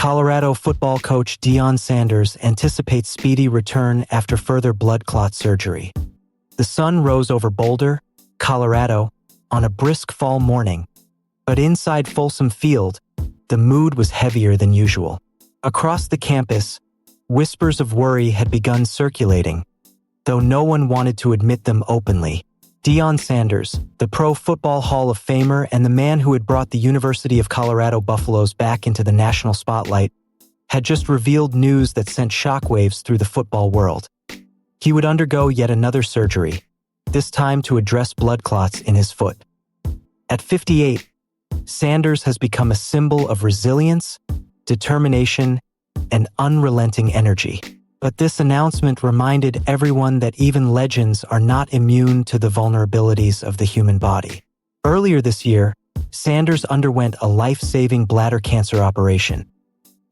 Colorado football coach Deion Sanders anticipates speedy return after further blood clot surgery. The sun rose over Boulder, Colorado, on a brisk fall morning, but inside Folsom Field, the mood was heavier than usual. Across the campus, whispers of worry had begun circulating, though no one wanted to admit them openly. Deion Sanders, the Pro Football Hall of Famer and the man who had brought the University of Colorado Buffaloes back into the national spotlight, had just revealed news that sent shockwaves through the football world. He would undergo yet another surgery, this time to address blood clots in his foot. At 58, Sanders has become a symbol of resilience, determination, and unrelenting energy. But this announcement reminded everyone that even legends are not immune to the vulnerabilities of the human body. Earlier this year, Sanders underwent a life-saving bladder cancer operation,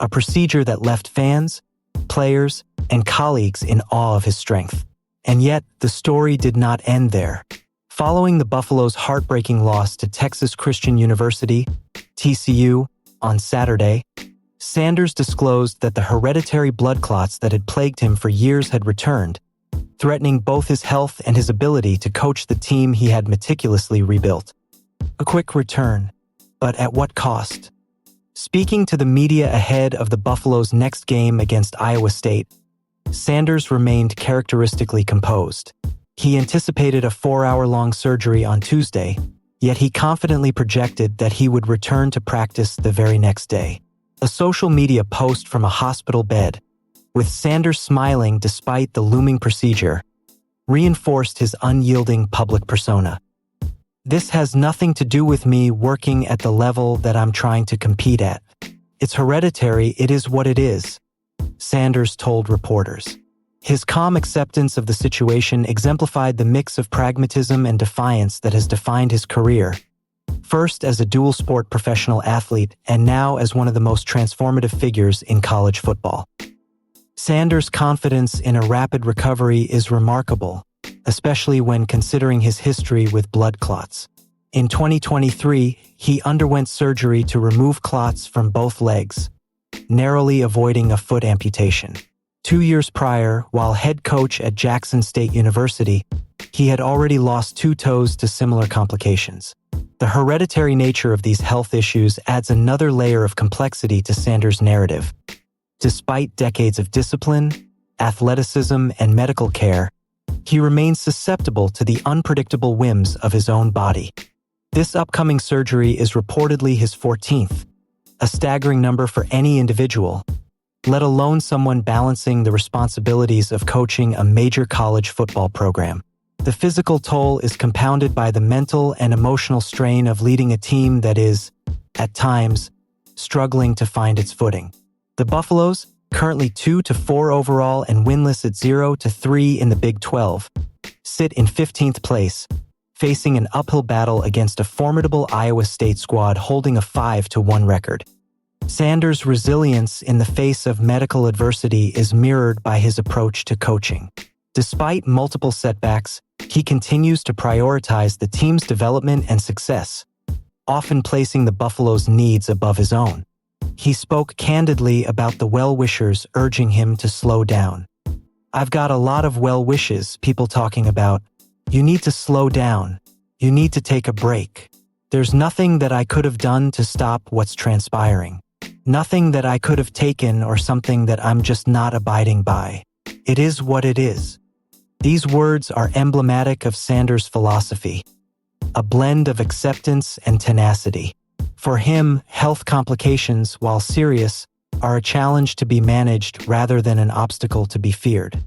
a procedure that left fans, players, and colleagues in awe of his strength. And yet, the story did not end there. Following the Buffaloes' heartbreaking loss to Texas Christian University, TCU, on Saturday, Sanders disclosed that the hereditary blood clots that had plagued him for years had returned, threatening both his health and his ability to coach the team he had meticulously rebuilt. A quick return, but at what cost? Speaking to the media ahead of the Buffaloes' next game against Iowa State, Sanders remained characteristically composed. He anticipated a 4-hour-long surgery on Tuesday, yet he confidently projected that he would return to practice the very next day. A social media post from a hospital bed, with Sanders smiling despite the looming procedure, reinforced his unyielding public persona. "This has nothing to do with me working at the level that I'm trying to compete at. It's hereditary, it is what it is," Sanders told reporters. His calm acceptance of the situation exemplified the mix of pragmatism and defiance that has defined his career, first as a dual-sport professional athlete and now as one of the most transformative figures in college football. Sanders' confidence in a rapid recovery is remarkable, especially when considering his history with blood clots. In 2023, he underwent surgery to remove clots from both legs, narrowly avoiding a foot amputation. 2 years prior, while head coach at Jackson State University, he had already lost 2 toes to similar complications. The hereditary nature of these health issues adds another layer of complexity to Sanders' narrative. Despite decades of discipline, athleticism, and medical care, he remains susceptible to the unpredictable whims of his own body. This upcoming surgery is reportedly his 14th, a staggering number for any individual, let alone someone balancing the responsibilities of coaching a major college football program. The physical toll is compounded by the mental and emotional strain of leading a team that is, at times, struggling to find its footing. The Buffaloes, currently 2-4 overall and winless at 0-3 in the Big 12, sit in 15th place, facing an uphill battle against a formidable Iowa State squad holding a 5-1 record. Sanders' resilience in the face of medical adversity is mirrored by his approach to coaching. Despite multiple setbacks, he continues to prioritize the team's development and success, often placing the Buffaloes' needs above his own. He spoke candidly about the well-wishers urging him to slow down. "I've got a lot of well-wishes, people talking about, you need to slow down, you need to take a break. There's nothing that I could have done to stop what's transpiring. Nothing that I could have taken or something that I'm just not abiding by. It is what it is." These words are emblematic of Sanders' philosophy, a blend of acceptance and tenacity. For him, health complications, while serious, are a challenge to be managed rather than an obstacle to be feared.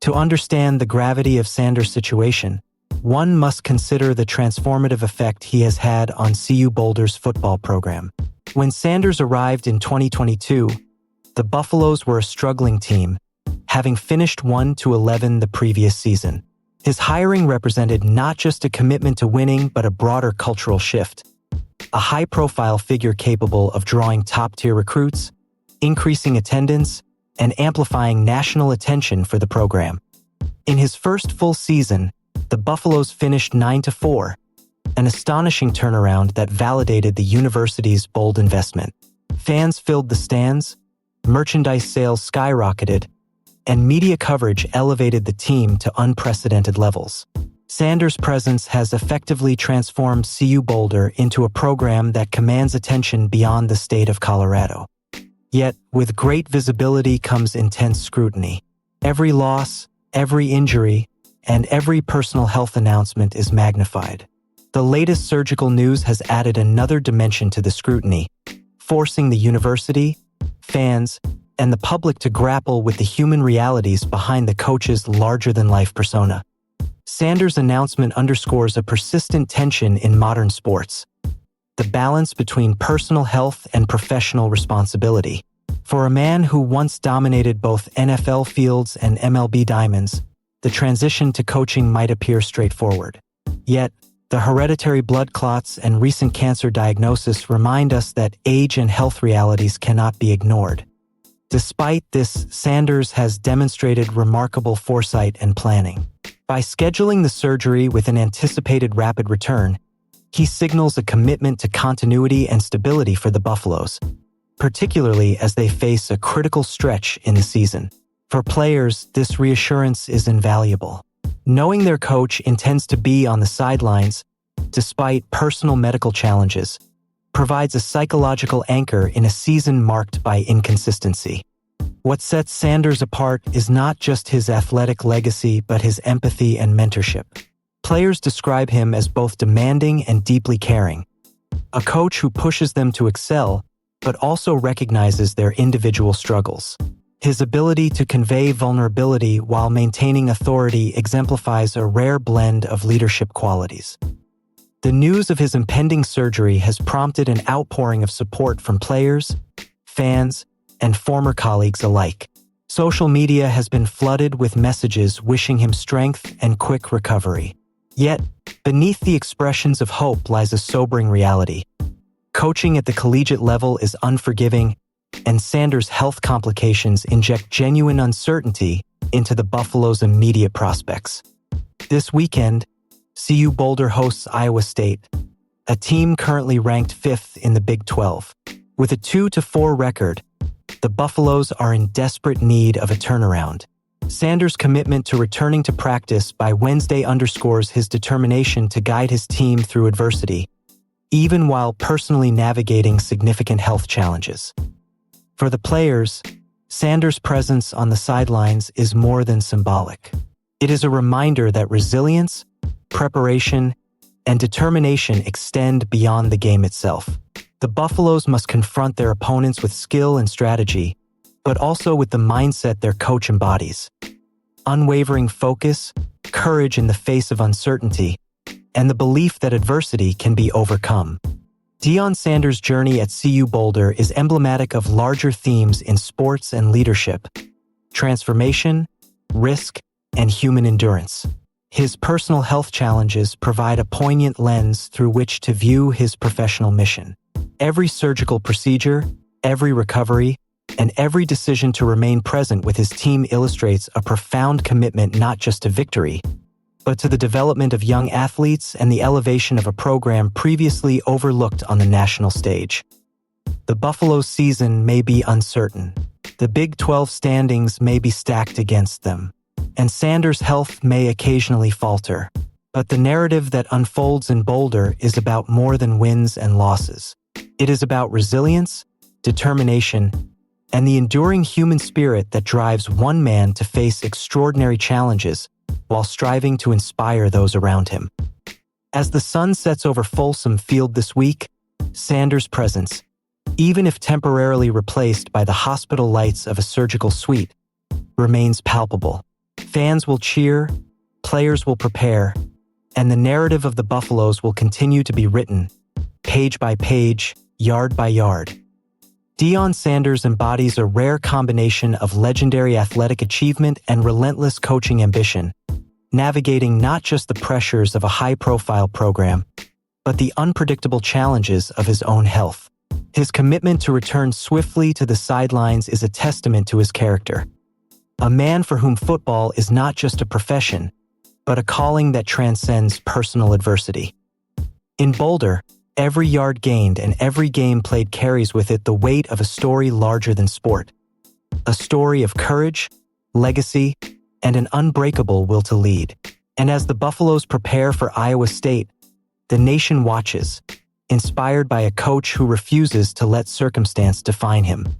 To understand the gravity of Sanders' situation, one must consider the transformative effect he has had on CU Boulder's football program. When Sanders arrived in 2022, the Buffaloes were a struggling team, having finished 1-11 the previous season. His hiring represented not just a commitment to winning but a broader cultural shift. A high-profile figure capable of drawing top-tier recruits, increasing attendance, and amplifying national attention for the program. In his first full season, the Buffaloes finished 9-4, an astonishing turnaround that validated the university's bold investment. Fans filled the stands, merchandise sales skyrocketed, and media coverage elevated the team to unprecedented levels. Sanders' presence has effectively transformed CU Boulder into a program that commands attention beyond the state of Colorado. Yet, with great visibility comes intense scrutiny. Every loss, every injury, and every personal health announcement is magnified. The latest surgical news has added another dimension to the scrutiny, forcing the university, fans, and the public to grapple with the human realities behind the coach's larger-than-life persona. Sanders' announcement underscores a persistent tension in modern sports: the balance between personal health and professional responsibility. For a man who once dominated both NFL fields and MLB diamonds, the transition to coaching might appear straightforward. Yet, the hereditary blood clots and recent cancer diagnosis remind us that age and health realities cannot be ignored. Despite this, Sanders has demonstrated remarkable foresight and planning. By scheduling the surgery with an anticipated rapid return, he signals a commitment to continuity and stability for the Buffaloes, particularly as they face a critical stretch in the season. For players, this reassurance is invaluable. Knowing their coach intends to be on the sidelines, despite personal medical challenges, provides a psychological anchor in a season marked by inconsistency. What sets Sanders apart is not just his athletic legacy but his empathy and mentorship. Players describe him as both demanding and deeply caring, a coach who pushes them to excel but also recognizes their individual struggles. His ability to convey vulnerability while maintaining authority exemplifies a rare blend of leadership qualities. The news of his impending surgery has prompted an outpouring of support from players, fans, and former colleagues alike. Social media has been flooded with messages wishing him strength and quick recovery. Yet, beneath the expressions of hope lies a sobering reality. Coaching at the collegiate level is unforgiving, and Sanders' health complications inject genuine uncertainty into the Buffalo's immediate prospects. This weekend, CU Boulder hosts Iowa State, a team currently ranked 5th in the Big 12. With a 2-4 record, the Buffaloes are in desperate need of a turnaround. Sanders' commitment to returning to practice by Wednesday underscores his determination to guide his team through adversity, even while personally navigating significant health challenges. For the players, Sanders' presence on the sidelines is more than symbolic. It is a reminder that resilience, preparation, and determination extend beyond the game itself. The Buffaloes must confront their opponents with skill and strategy, but also with the mindset their coach embodies: unwavering focus, courage in the face of uncertainty, and the belief that adversity can be overcome. Deion Sanders' journey at CU Boulder is emblematic of larger themes in sports and leadership: transformation, risk, and human endurance. His personal health challenges provide a poignant lens through which to view his professional mission. Every surgical procedure, every recovery, and every decision to remain present with his team illustrates a profound commitment not just to victory, but to the development of young athletes and the elevation of a program previously overlooked on the national stage. The Buffalo's season may be uncertain. The Big 12 standings may be stacked against them, and Sanders' health may occasionally falter. But the narrative that unfolds in Boulder is about more than wins and losses. It is about resilience, determination, and the enduring human spirit that drives one man to face extraordinary challenges while striving to inspire those around him. As the sun sets over Folsom Field this week, Sanders' presence, even if temporarily replaced by the hospital lights of a surgical suite, remains palpable. Fans will cheer, players will prepare, and the narrative of the Buffaloes will continue to be written, page by page, yard by yard. Deion Sanders embodies a rare combination of legendary athletic achievement and relentless coaching ambition, navigating not just the pressures of a high-profile program, but the unpredictable challenges of his own health. His commitment to return swiftly to the sidelines is a testament to his character. A man for whom football is not just a profession, but a calling that transcends personal adversity. In Boulder, Every yard gained and every game played carries with it the weight of a story larger than sport. A story of courage, legacy, and an unbreakable will to lead. And as the Buffaloes prepare for Iowa State, the nation watches, inspired by a coach who refuses to let circumstance define him.